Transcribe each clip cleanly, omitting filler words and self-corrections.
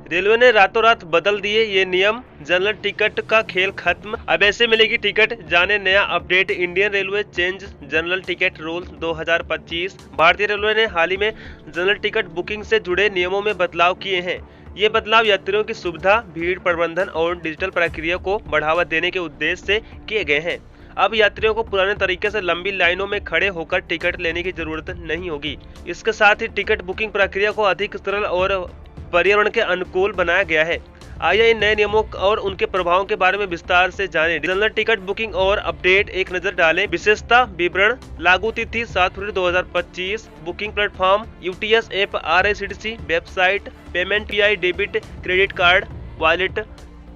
Railway ने रातों रात बदल दिए ये नियम, जनरल टिकट का खेल खत्म, अब ऐसे मिलेगी टिकट, जाने नया update. Indian railway change general ticket rule 2025। भारतीय रेलवे ने हाल ही में जनरल टिकट बुकिंग से जुड़े नियमों में बदलाव किए हैं। ये बदलाव यात्रियों की सुविधा, भीड़ प्रबंधन और डिजिटल प्रक्रिया को बढ़ावा देने के उद्देश्य से किए गए हैं। अब यात्रियों को पुराने तरीके से लंबी लाइनों में खड़े होकर टिकट लेने की जरूरत नहीं होगी। इसके साथ ही टिकट बुकिंग प्रक्रिया को अधिक सरल और पर्यावरण के अनुकूल बनाया गया है। आइए इन नए नियमों और उनके प्रभावों के बारे में विस्तार से जानें। जनरल टिकट बुकिंग और अपडेट एक नजर डालें। विशेषता विवरण, लागू तिथि 7 फरवरी 2025, booking platform UTS app, IRCTC website, payment UPI debit credit card wallet,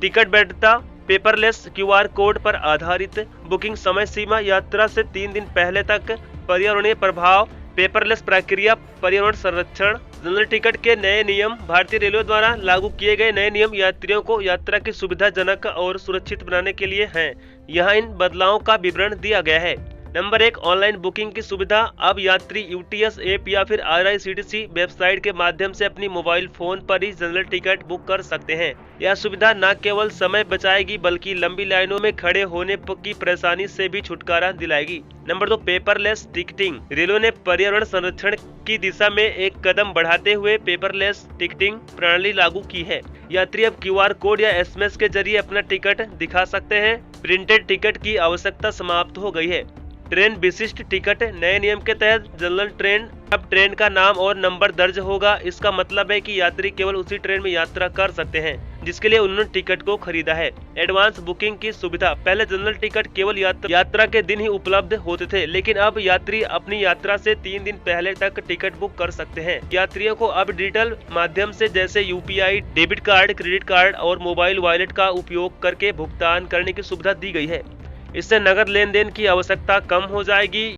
ticket वैधता पेपरलेस क्यूआर कोड पर आधारित, बुकिंग समय सीमा यात्रा से 3 दिन पहले तक, पर्यावरणीय प्रभाव, पेपरलेस प्रक्रिया, पर्यावरण संरक्षण। जनरल टिकट के नए नियम। भारतीय रेलवे द्वारा लागू किए गए नए नियम यात्रियों को यात्रा की सुविधाजनक और सुरक्षित बनाने के लिए हैं। यहाँ इन बदलावों का विवरण दिया गया है। नंबर 1, ऑनलाइन बुकिंग की सुविधा। अब यात्री यूटीएस ऐप या फिर आरआईसीटीसी वेबसाइट के माध्यम से अपनी मोबाइल फोन पर ही जनरल टिकट बुक कर सकते हैं। यह सुविधा न केवल समय बचाएगी बल्कि लंबी लाइनों में खड़े होने की परेशानी से भी छुटकारा दिलाएगी। Number 2, paperless ticketing. रेलवे ने पर्यावरण संरक्षण की दिशा में एक कदम बढ़ाते हुए पेपरलेस टिकटिंग प्रणाली लागू की है। यात्री अब क्यूआर कोड या एसएमएस के जरिए अपना टिकट दिखा सकते हैं। प्रिंटेड टिकट की आवश्यकता समाप्त हो गई है। ट्रेन विशिष्ट टिकट। नए नियम के तहत जनरल ट्रेन अब ट्रेन का नाम और नंबर दर्ज होगा। इसका मतलब है कि यात्री केवल उसी ट्रेन में यात्रा कर सकते हैं जिसके लिए उन्होंने टिकट को खरीदा है। एडवांस बुकिंग की सुविधा। पहले जनरल टिकट केवल यात्रा के दिन ही उपलब्ध होते थे, लेकिन अब यात्री अपनी यात्रा से 3 दिन पहले तक टिकट बुक कर सकते हैं। यात्रियों को अब डिजिटल माध्यम से जैसे UPI, debit card, credit card और मोबाइल वॉलेट का उपयोग करके भुगतान करने की सुविधा दी गई है। इससे नगद लेन देन की आवश्यकता कम हो जाएगी।